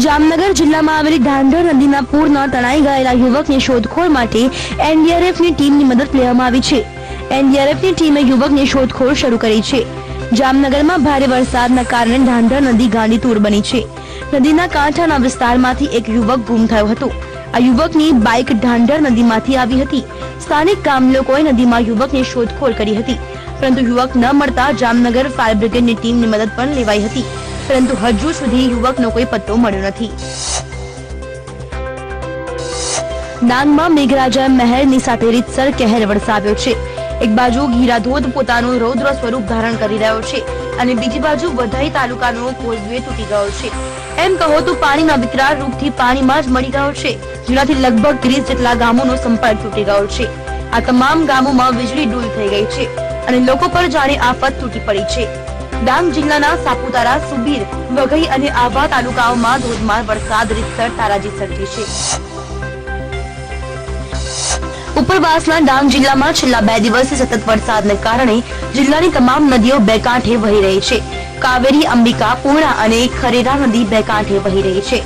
જામનગર જિલ્લામાં આવેલી ઢાંઢર નદીના પૂરના તણાઈ ગયેલા યુવકની શોધખોળ માટે એનડીઆરએફની ટીમની મદદ લેવામાં આવી છે। એનડીઆરએફની ટીમે યુવકની શોધખોળ શરૂ કરી છે। જામનગરમાં ભારે વરસાદના કારણે ઢાંઢર નદી ગાંડીતુર બની છે। નદીના કાંઠાના વિસ્તારમાંથી એક યુવક ગુમ થયો હતો। આ યુવકની બાઇક ઢાંઢર નદીમાંથી આવી હતી। સ્થાનિક ગામ લોકોએ નદીમાં યુવકની શોધખોળ કરી હતી, પરંતુ યુવક ન મળતા જામનગર ફાયર બ્રિગેડની ટીમની મદદ પણ લેવાઈ હતી, પરંતુ હજુ સુધી યુવકનો કોઈ પત્તો મળ્યો નથી। ડાંગમાં મેઘરાજા મહેરની સાથે રીતસર કહેર વરસાવ્યો છે। એક બાજુ ગીરાધોધ પોતાનું રૌદ્ર સ્વરૂપ ધારણ કરી રહ્યો છે અને બીજી બાજુ વધાઈ તાલુકાનો કોઝવે તૂટી ગયો છે। એમ કહો તો પાણીના વિકરાળ રૂપથી પાણીમાં જ મળી ગયો છે, જેનાથી લગભગ 30 જેટલા ગામોનો સંપર્ક તૂટી ગયો છે। આ તમામ ગામોમાં વીજળી ડૂલ થઈ ગઈ છે અને લોકો પર જાણે આફત તૂટી પડી છે। ડાંગ જિલ્લાના સાપુતારા, સુબીર, વઘઈ અને આહવા તાલુકાઓમાં ધોધમાર વરસાદ રીતસર તારાજી સર્જી છે। ઉપરવાસના ડાંગ જિલ્લામાં છેલ્લા 2 દિવસથી સતત વરસાદને કારણે જિલ્લાની તમામ નદીઓ બે કાંઠે વહી રહી છે। કાવેરી, અંબિકા, પૂર્ણા અને ખરેરા નદી બે કાંઠે વહી રહી છે।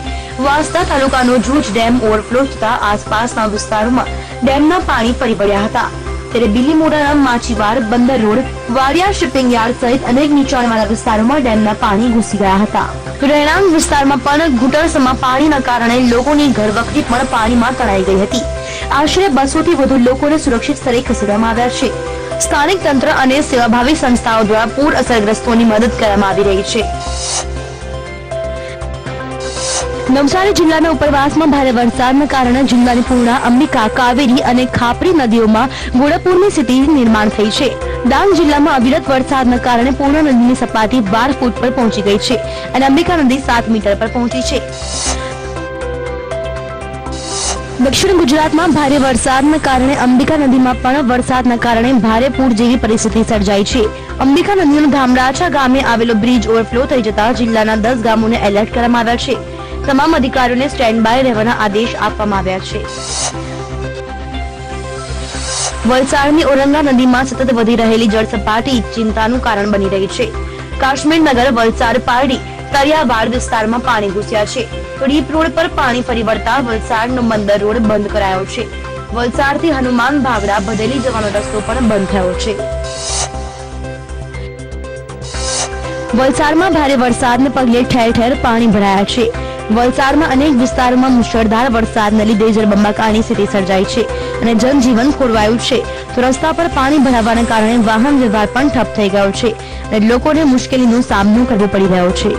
વાંસદા તાલુકાનો જૂજ ડેમ ઓવરફ્લો થતા આસપાસના વિસ્તારોમાં ડેમના પાણી ફરી વળ્યા હતા। ત્યારે બિલીમોરાના માછીવાર, બંદર રોડ, વાડિયા શિપિંગ યાર્ડ સહિત અનેક નીચાણવાળા વિસ્તારોમાં ડેમના પાણી ઘૂસી ગયા હતા। રહેણાંક વિસ્તારમાં પણ ઘૂંટણસમાં પાણીના કારણે લોકોની ઘરવખરી પણ પાણીમાં તણાઈ ગઈ હતી। આશરે 200 થી વધુ લોકોને સુરક્ષિત સ્થળે ખસેડવામાં આવ્યા છે। સ્થાનિક તંત્ર અને સેવાભાવી સંસ્થાઓ દ્વારા પૂર અસરગ્રસ્તોની મદદ કરવામાં આવી રહી છે। નવસારી જિલ્લાના ઉપરવાસમાં ભારે વરસાદના કારણે જિલ્લાની પૂર્ણા, અંબિકા, કાવેરી અને ખાપરી નદીઓમાં ઘોડાપૂરની સ્થિતિ નિર્માણ થઈ છે। ડાંગ જિલ્લામાં અવિરત વરસાદના કારણે પૂર્ણા નદીની સપાટી 12 ફૂટ પર પહોંચી ગઈ છે અને અંબિકા નદી 7 મીટર પર પહોંચી છે। દક્ષિણ ગુજરાતમાં ભારે વરસાદના કારણે અંબિકા નદીમાં પણ વરસાદના કારણે ભારે પૂર જેવી પરિસ્થિતિ સર્જાઈ છે। અંબિકા નદીનો ધામરાછા ગામે આવેલો બ્રિજ ઓવરફ્લો થઈ જતા જિલ્લાના 10 ગામોને એલર્ટ કરવામાં આવ્યા છે। તમામ અધિકારીઓને સ્ટેન્ડ બાય રહેવાના આદેશ આપવામાં આવ્યા છે। વલસાડની ઔરંગા નદીમાં સતત વધી રહેલી જળસપાટી ચિંતાનું કારણ બની રહી છે। કાશ્મીર નગર, વલસાડ, પારડી, તરિયાવાડ વિસ્તારમાં પાણી ઘૂસ્યા છે તો ડીપ રોડ પર પાણી ફરી વળતા વલસાડનો બંદર રોડ બંધ કરાયો છે। વલસાડથી હનુમાન ભાગડા, ભદેલી જવાનો રસ્તો પણ બંધ થયો છે। વલસાડમાં ભારે વરસાદને પગલે ઠેર ઠેર પાણી ભરાયા છે। વલસાડમાં અનેક વિસ્તારોમાં મુશળધાર વરસાદને લીધે જળબંબાકારની સ્થિતિ સર્જાઈ છે અને જનજીવન ખોરવાયું છે તો રસ્તા પર પાણી ભરાવાના કારણે વાહન વ્યવહાર પણ ઠપ થઈ ગયો છે અને લોકોને મુશ્કેલીનો સામનો કરવો પડી રહ્યો છે।